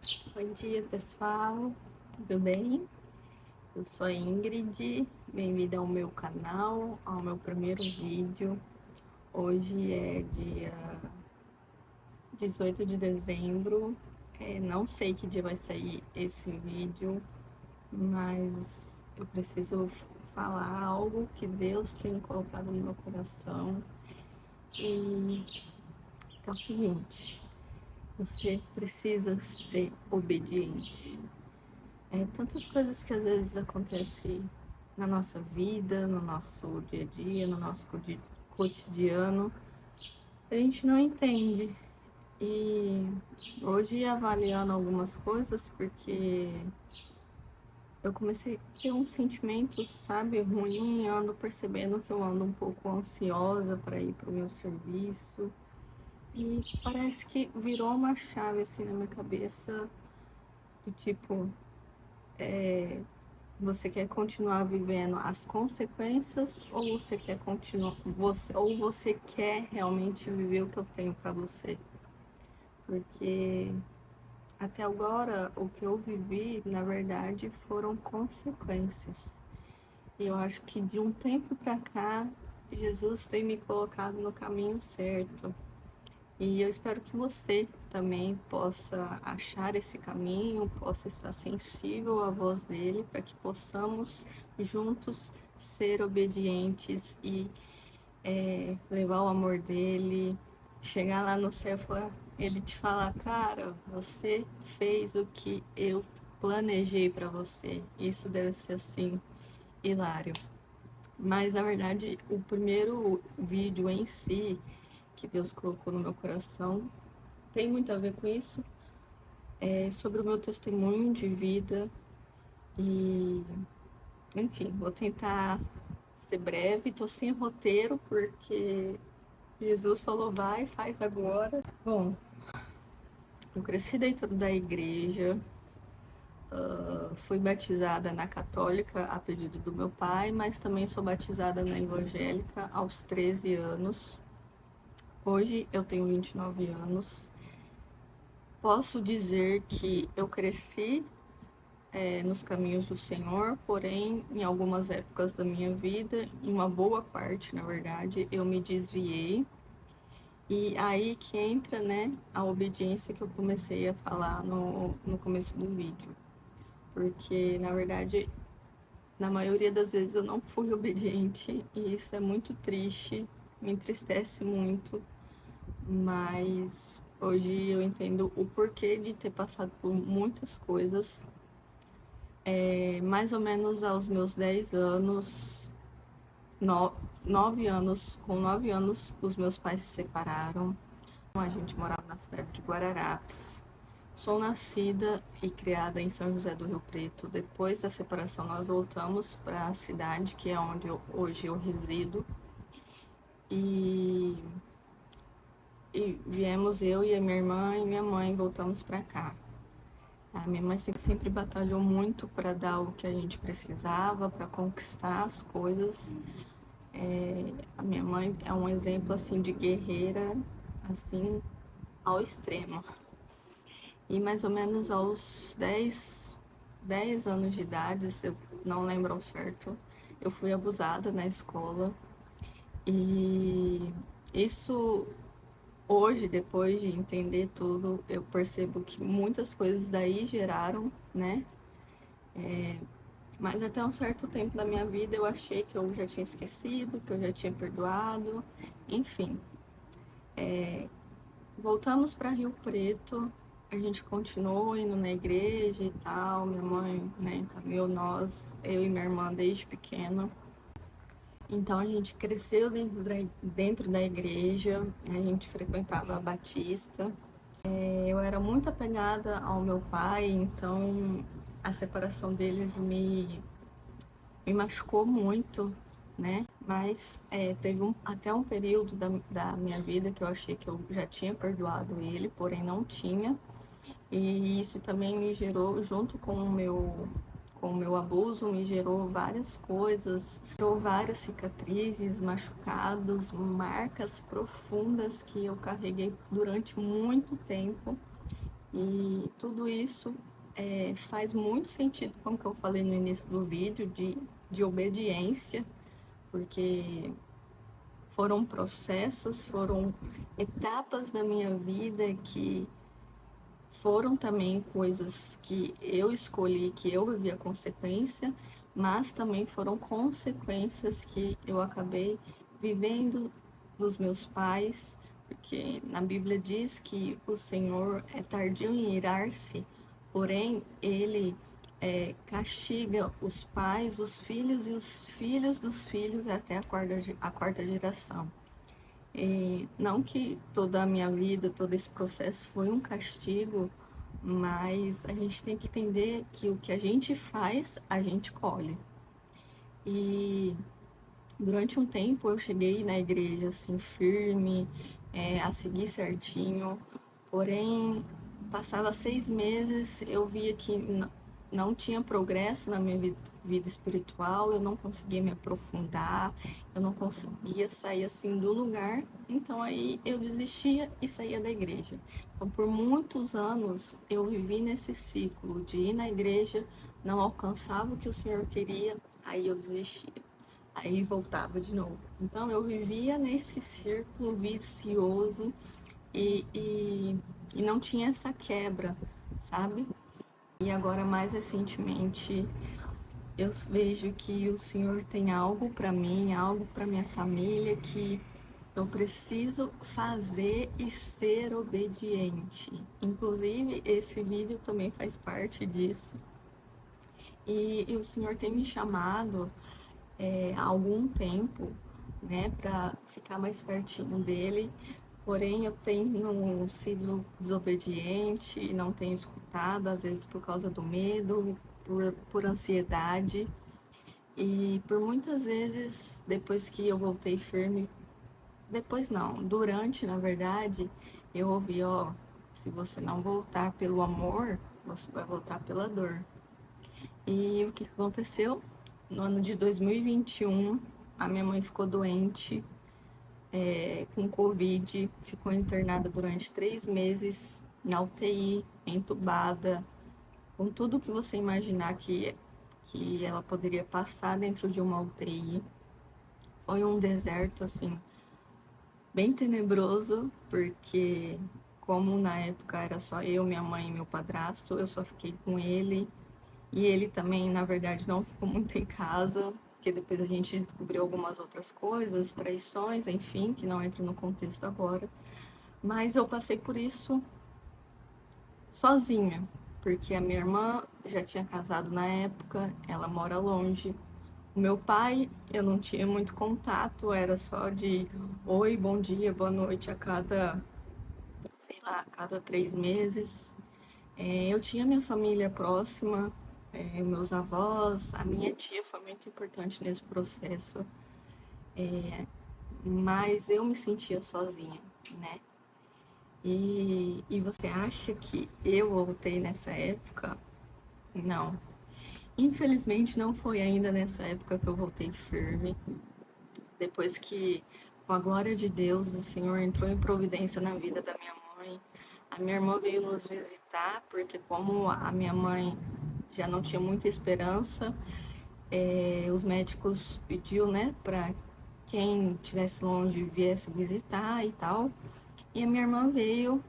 Bom dia, pessoal. Tudo bem? Eu sou a Ingrid. Bem-vinda ao meu canal, ao meu primeiro vídeo. Hoje é dia 18 de dezembro. Não sei que dia vai sair esse vídeo, mas eu preciso falar algo que Deus tem colocado no meu coração. E é o seguinte: você precisa ser obediente. Tantas coisas que às vezes acontecem na nossa vida, no nosso dia a dia, no nosso cotidiano, a gente não entende. E hoje, avaliando algumas coisas, porque eu comecei a ter um sentimento, sabe, ruim, ando percebendo que eu ando um pouco ansiosa para ir para o meu serviço. E parece que virou uma chave assim na minha cabeça, do tipo, você quer continuar vivendo as consequências ou você quer continuar ou você quer realmente viver o que eu tenho para você? Porque até agora o que eu vivi, na verdade, foram consequências. E eu acho que de um tempo para cá, Jesus tem me colocado no caminho certo. E eu espero que você também possa achar esse caminho, possa estar sensível à voz dele, para que possamos juntos ser obedientes e levar o amor dele, chegar lá no céu e ele te falar, cara, você fez o que eu planejei para você. Isso deve ser assim, hilário. Mas na verdade, o primeiro vídeo em si que Deus colocou no meu coração tem muito a ver com isso. É sobre o meu testemunho de vida e, enfim, vou tentar ser breve. Tô sem roteiro porque Jesus falou vai, faz agora. Bom, eu cresci dentro da igreja, fui batizada na católica a pedido do meu pai, mas também sou batizada na evangélica aos 13 anos. Hoje eu tenho 29 anos. Posso dizer que eu cresci nos caminhos do Senhor, porém, em algumas épocas da minha vida, em uma boa parte, na verdade, eu me desviei. E aí que entra, né, a obediência que eu comecei a falar no começo do vídeo. Porque, na verdade, na maioria das vezes eu não fui obediente e isso é muito triste, me entristece muito, mas hoje eu entendo o porquê de ter passado por muitas coisas. Mais ou menos aos meus 10 anos, no, 9 anos, com 9 anos, os meus pais se separaram. A gente morava na cidade de Guararapes. Sou nascida e criada em São José do Rio Preto. Depois da separação, nós voltamos para a cidade, que é onde hoje eu resido. E, e viemos eu e a minha irmã e minha mãe, voltamos para cá. A minha mãe sempre batalhou muito para dar o que a gente precisava, para conquistar as coisas. A minha mãe é um exemplo assim de guerreira, assim, ao extremo. E mais ou menos aos 10 anos de idade, eu não lembro ao certo, eu fui abusada na escola. E isso hoje, depois de entender tudo, eu percebo que muitas coisas daí geraram, né? Mas até um certo tempo da minha vida eu achei que eu já tinha esquecido, que eu já tinha perdoado, enfim. Voltamos para Rio Preto, a gente continuou indo na igreja e tal, minha mãe, né, encaminhou nós, eu e minha irmã desde pequena. Então a gente cresceu dentro da igreja, a gente frequentava a Batista. Eu era muito apegada ao meu pai, então a separação deles me machucou muito, né? Mas teve até um período da minha vida que eu achei que eu já tinha perdoado ele, porém não tinha. E isso também me gerou, junto com o meu abuso, me gerou várias coisas, gerou várias cicatrizes, machucados, marcas profundas que eu carreguei durante muito tempo. E tudo isso faz muito sentido com o que eu falei no início do vídeo, de obediência, porque foram processos, foram etapas da minha vida que foram também coisas que eu escolhi, que eu vivi a consequência, mas também foram consequências que eu acabei vivendo dos meus pais, porque na Bíblia diz que o Senhor é tardio em irar-se, porém ele castiga os pais, os filhos e os filhos dos filhos até a quarta geração. E não que toda a minha vida, todo esse processo foi um castigo, mas a gente tem que entender que o que a gente faz, a gente colhe. E durante um tempo eu cheguei na igreja assim firme, a seguir certinho, porém passava 6 meses, eu via que não tinha progresso na minha vida espiritual, eu não conseguia me aprofundar, eu não conseguia sair assim do lugar, então aí eu desistia e saía da igreja. Então por muitos anos eu vivi nesse ciclo de ir na igreja, não alcançava o que o Senhor queria, aí eu desistia. Aí voltava de novo. Então eu vivia nesse círculo vicioso e não tinha essa quebra, sabe? E agora, mais recentemente, eu vejo que o Senhor tem algo para mim, algo para minha família, que eu preciso fazer e ser obediente. Inclusive, esse vídeo também faz parte disso. E o Senhor tem me chamado há algum tempo, né, para ficar mais pertinho dele. Porém, eu tenho sido desobediente, não tenho escutado, às vezes por causa do medo, por ansiedade. E por muitas vezes, depois que eu voltei firme, depois não, durante, na verdade, eu ouvi, ó, se você não voltar pelo amor, você vai voltar pela dor. E o que aconteceu? No ano de 2021, a minha mãe ficou doente, com Covid, ficou internada durante 3 meses na UTI, entubada, com tudo que você imaginar que ela poderia passar dentro de uma UTI. Foi um deserto, assim, bem tenebroso, porque como na época era só eu, minha mãe e meu padrasto, eu só fiquei com ele. E ele também, na verdade, não ficou muito em casa, porque depois a gente descobriu algumas outras coisas, traições, enfim, que não entram no contexto agora. Mas eu passei por isso sozinha, porque a minha irmã já tinha casado na época, ela mora longe. O meu pai, eu não tinha muito contato, era só de oi, bom dia, boa noite a cada, sei lá, a cada 3 meses. Eu tinha minha família próxima, meus avós, a minha tia foi muito importante nesse processo, mas eu me sentia sozinha, né? E você acha que eu voltei nessa época? Não. Infelizmente não foi ainda nessa época que eu voltei firme. Depois que, com a glória de Deus, o Senhor entrou em providência na vida da minha mãe. A minha irmã veio nos visitar, porque como a minha mãe já não tinha muita esperança, os médicos pediu, né, para quem estivesse longe viesse visitar e tal. E a minha irmã veio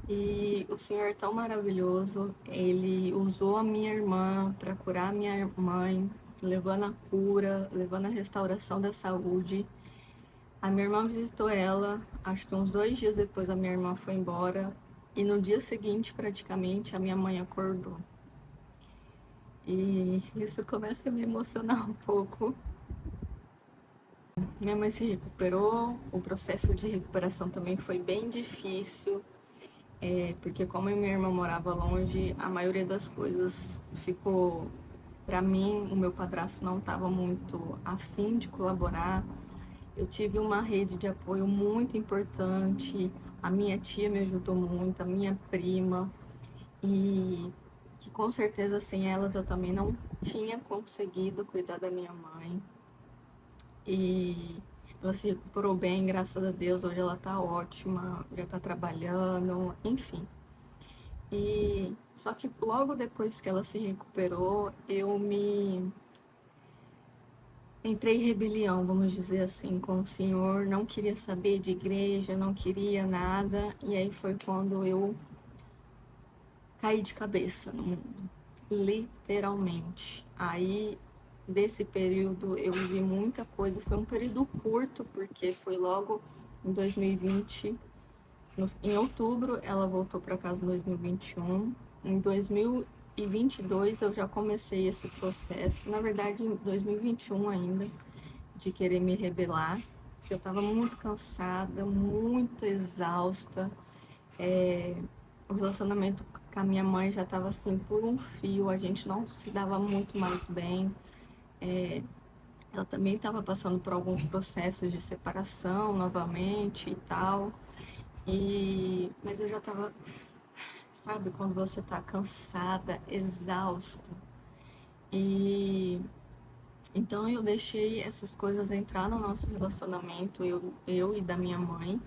e o Senhor é tão maravilhoso, ele usou a minha irmã para curar a minha mãe, levando a cura, levando a restauração da saúde. A minha irmã visitou ela, acho que uns 2 dias depois a minha irmã foi embora. E no dia seguinte, praticamente, a minha mãe acordou. E isso começa a me emocionar um pouco. Minha mãe se recuperou, o processo de recuperação também foi bem difícil, porque como a minha irmã morava longe, a maioria das coisas ficou para mim. O meu padrasto não estava muito afim de colaborar. Eu tive uma rede de apoio muito importante, a minha tia me ajudou muito, a minha prima, e que com certeza sem elas eu também não tinha conseguido cuidar da minha mãe. E ela se recuperou bem, graças a Deus, hoje ela tá ótima, já tá trabalhando, enfim. E só que logo depois que ela se recuperou, eu me entrei em rebelião, vamos dizer assim, com o Senhor, não queria saber de igreja, não queria nada, e aí foi quando eu caí de cabeça no mundo, literalmente. Aí, desse período, eu vivi muita coisa, foi um período curto, porque foi logo em 2020, em outubro, ela voltou para casa em 2021, em 2022 eu já comecei esse processo, na verdade em 2021 ainda, de querer me rebelar. Eu estava muito cansada, muito exausta. O relacionamento com a minha mãe já estava assim por um fio, a gente não se dava muito mais bem. Ela também estava passando por alguns processos de separação novamente e tal. Mas eu já estava, sabe, quando você está cansada, exausta. E então eu deixei essas coisas entrar no nosso relacionamento, eu e da minha mãe,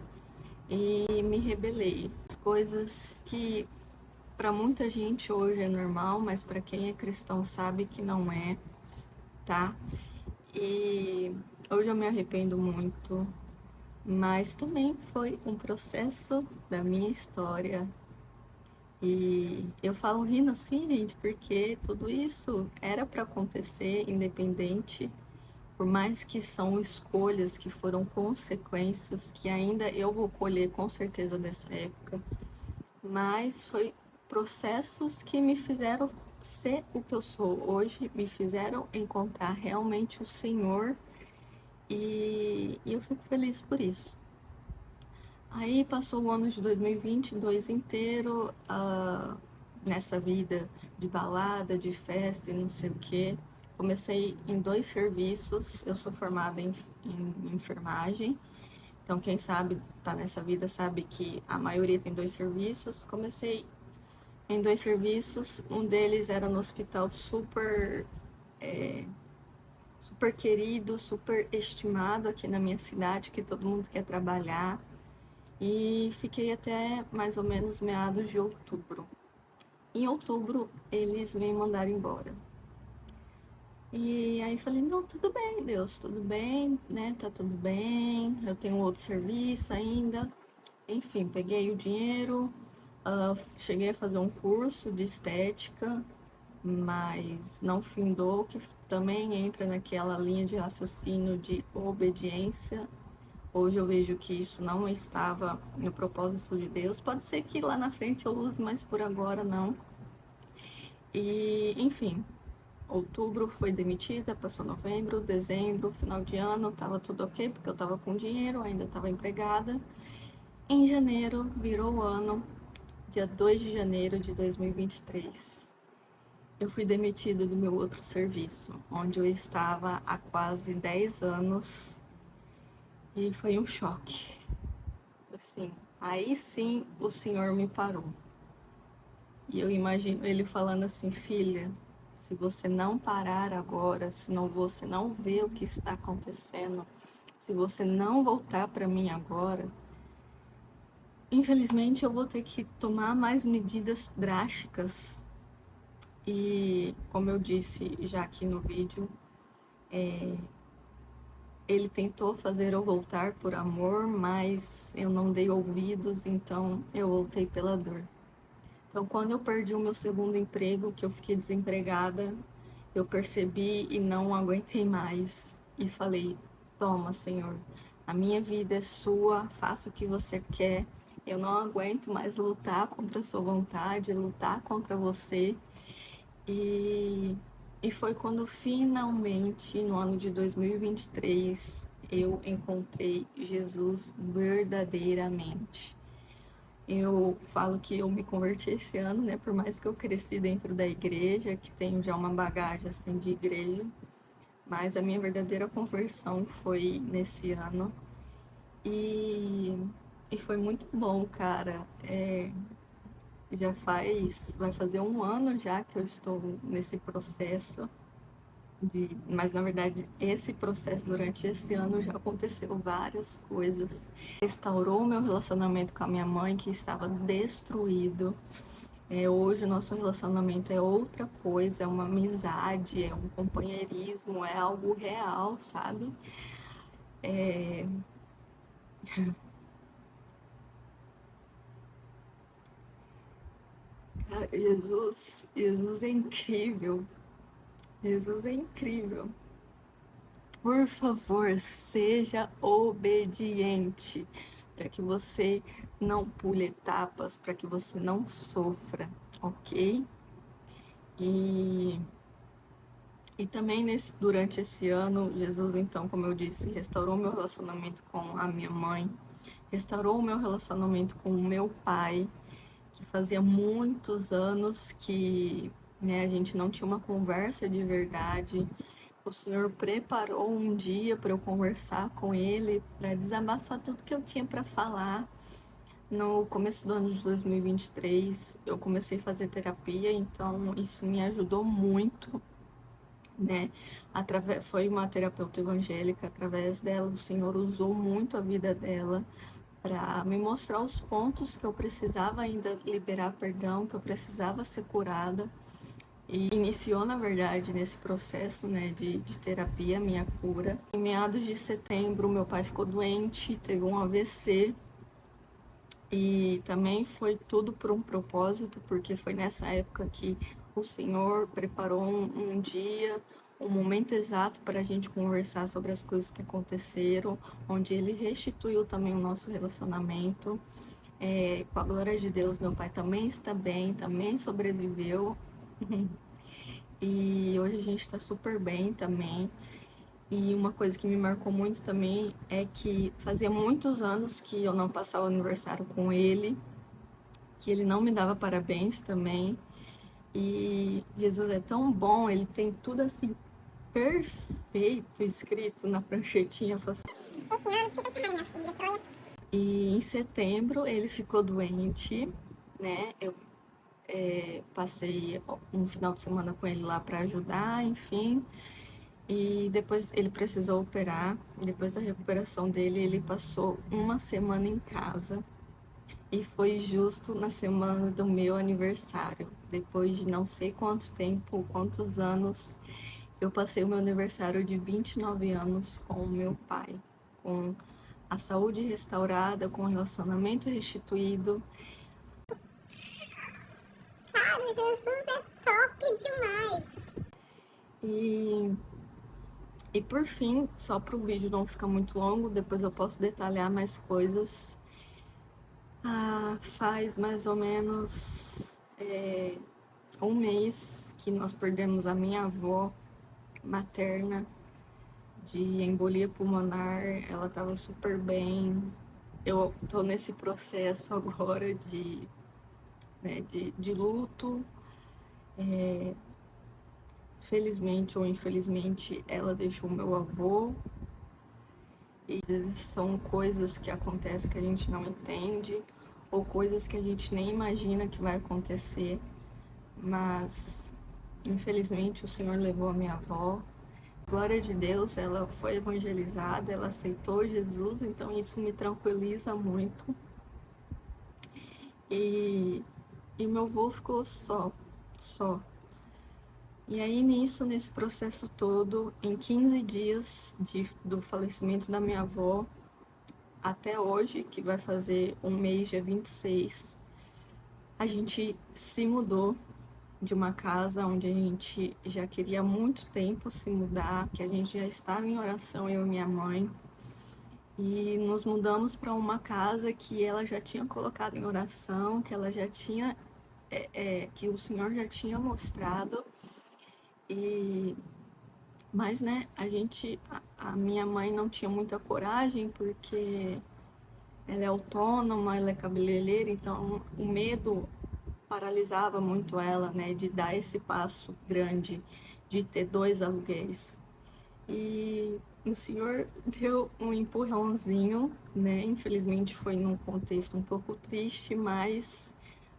e me rebelei. As coisas que para muita gente hoje é normal, mas para quem é cristão sabe que não é, tá? E hoje eu me arrependo muito, mas também foi um processo da minha história. E eu falo rindo assim, gente, porque tudo isso era para acontecer independente, por mais que são escolhas que foram consequências que ainda eu vou colher com certeza dessa época, mas foi processos que me fizeram ser o que eu sou hoje, me fizeram encontrar realmente o Senhor e eu fico feliz por isso. Aí passou o ano de 2022 inteiro nessa vida de balada, de festa e não sei o que. Comecei em 2 serviços, eu sou formada em enfermagem, então quem sabe tá nessa vida sabe que a maioria tem 2 serviços. Comecei em 2 serviços, um deles era no hospital super querido, super estimado aqui na minha cidade, que todo mundo quer trabalhar. E fiquei até mais ou menos meados de outubro. Em outubro, eles me mandaram embora. E aí falei, não, tudo bem, Deus, tudo bem, né? Tá tudo bem, eu tenho outro serviço ainda. Enfim, peguei o dinheiro, cheguei a fazer um curso de estética, mas não findou, que também entra naquela linha de raciocínio de obediência. Hoje eu vejo que isso não estava no propósito de Deus. Pode ser que lá na frente eu use, mas por agora não. E, enfim, outubro foi demitida, passou novembro, dezembro, final de ano, tava tudo ok, porque eu tava com dinheiro, ainda tava empregada. Em janeiro, virou o ano, dia 2 de janeiro de 2023. Eu fui demitida do meu outro serviço, onde eu estava há quase 10 anos, e foi um choque. Assim, aí sim o Senhor me parou. E eu imagino ele falando assim, filha, se você não parar agora, se não você não vê o que está acontecendo, se você não voltar para mim agora, infelizmente eu vou ter que tomar mais medidas drásticas. E como eu disse já aqui no vídeo, ele tentou fazer eu voltar por amor, mas eu não dei ouvidos, então eu voltei pela dor. Então, quando eu perdi o meu segundo emprego, que eu fiquei desempregada, eu percebi e não aguentei mais. E falei: toma, Senhor, a minha vida é sua, faça o que você quer. Eu não aguento mais lutar contra a sua vontade, lutar contra você. E, e foi quando finalmente, no ano de 2023, eu encontrei Jesus verdadeiramente. Eu falo que eu me converti esse ano, né? Por mais que eu cresci dentro da igreja, que tenho já uma bagagem assim de igreja, mas a minha verdadeira conversão foi nesse ano e, e foi muito bom, cara. Vai fazer um ano já que eu estou nesse processo mas na verdade esse processo durante esse ano já aconteceu várias coisas. Restaurou meu relacionamento com a minha mãe que estava destruído. Hoje o nosso relacionamento é outra coisa, é uma amizade, é um companheirismo, é algo real, sabe? Cara, Jesus é incrível. Jesus é incrível. Por favor, seja obediente, para que você não pule etapas, para que você não sofra, ok? E, e também durante esse ano, Jesus, então, como eu disse, restaurou meu relacionamento com a minha mãe, restaurou o meu relacionamento com o meu pai, que fazia muitos anos que, né, a gente não tinha uma conversa de verdade. O Senhor preparou um dia para eu conversar com ele, para desabafar tudo que eu tinha para falar. No começo do ano de 2023, eu comecei a fazer terapia, então isso me ajudou muito, né? Foi uma terapeuta evangélica, através dela, o Senhor usou muito a vida dela para me mostrar os pontos que eu precisava ainda liberar perdão, que eu precisava ser curada. E iniciou, na verdade, nesse processo, né, de terapia, minha cura. Em meados de setembro, meu pai ficou doente, teve um AVC. E também foi tudo por um propósito, porque foi nessa época que o Senhor preparou um dia, um momento exato para a gente conversar sobre as coisas que aconteceram, onde Ele restituiu também o nosso relacionamento. Com a glória de Deus, meu pai também está bem, também sobreviveu. E hoje a gente está super bem também. E uma coisa que me marcou muito também é que fazia muitos anos que eu não passava o aniversário com ele, que ele não me dava parabéns também. E Jesus é tão bom, ele tem tudo assim perfeito escrito na pranchetinha. E em setembro ele ficou doente, né? Eu passei um final de semana com ele lá para ajudar, enfim. E depois ele precisou operar. Depois da recuperação dele, ele passou uma semana em casa. E foi justo na semana do meu aniversário. Depois de não sei quanto tempo, quantos anos, eu passei o meu aniversário de 29 anos com o meu pai. Com a saúde restaurada, com o relacionamento restituído. Cara, Jesus é top demais. E, e por fim, só para o vídeo não ficar muito longo, depois eu posso detalhar mais coisas. Faz mais ou menos um mês que nós perdemos a minha avó materna de embolia pulmonar. Ela estava super bem. Eu tô nesse processo agora de luto. Felizmente ou infelizmente, ela deixou meu avô. E às vezes são coisas que acontecem que a gente não entende, ou coisas que a gente nem imagina que vai acontecer. Mas, infelizmente, o Senhor levou a minha avó. Glória de Deus, ela foi evangelizada, ela aceitou Jesus, então isso me tranquiliza muito. E, e meu avô ficou só. E aí nisso, nesse processo todo, em 15 dias do falecimento da minha avó, até hoje, que vai fazer um mês, dia 26, a gente se mudou de uma casa onde a gente já queria há muito tempo se mudar, que a gente já estava em oração, eu e minha mãe. E nos mudamos para uma casa que ela já tinha colocado em oração, que ela já tinha, que o Senhor já tinha mostrado. E mas, né, a minha mãe não tinha muita coragem porque ela é autônoma, ela é cabeleireira, então o medo paralisava muito ela, né, de dar esse passo grande, de ter dois aluguéis. E o Senhor deu um empurrãozinho, né? Infelizmente foi num contexto um pouco triste, mas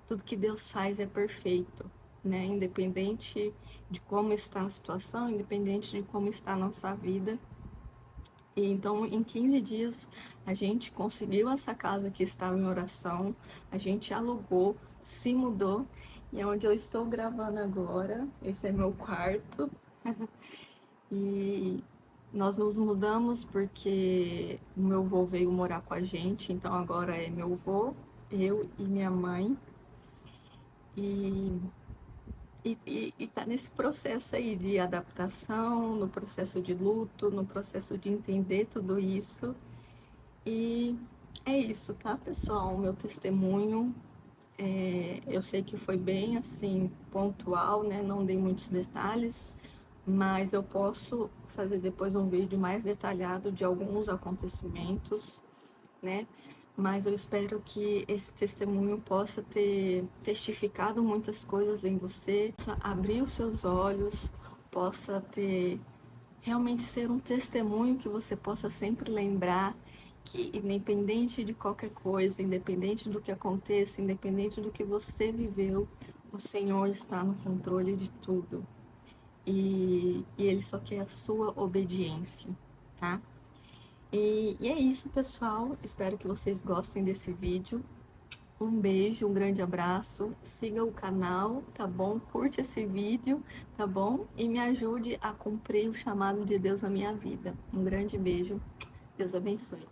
tudo que Deus faz é perfeito, né? Independente de como está a situação, independente de como está a nossa vida. E então, em 15 dias, a gente conseguiu essa casa que estava em oração, a gente alugou, se mudou E é onde eu estou gravando agora. Esse é meu quarto. E nós nos mudamos porque o meu avô veio morar com a gente, então agora é meu avô, eu e minha mãe. E, e tá nesse processo aí de adaptação, no processo de luto, no processo de entender tudo isso. E é isso, tá, pessoal? O meu testemunho. Eu sei que foi bem assim, pontual, né? Não dei muitos detalhes, mas eu posso fazer depois um vídeo mais detalhado de alguns acontecimentos, né? Mas eu espero que esse testemunho possa ter testificado muitas coisas em você, possa abrir os seus olhos, possa ter realmente ser um testemunho que você possa sempre lembrar que, independente de qualquer coisa, independente do que aconteça, independente do que você viveu, o Senhor está no controle de tudo. E Ele só quer a sua obediência, tá? E é isso, pessoal. Espero que vocês gostem desse vídeo. Um beijo, um grande abraço. Siga o canal, tá bom? Curte esse vídeo, tá bom? E me ajude a cumprir o chamado de Deus na minha vida. Um grande beijo. Deus abençoe.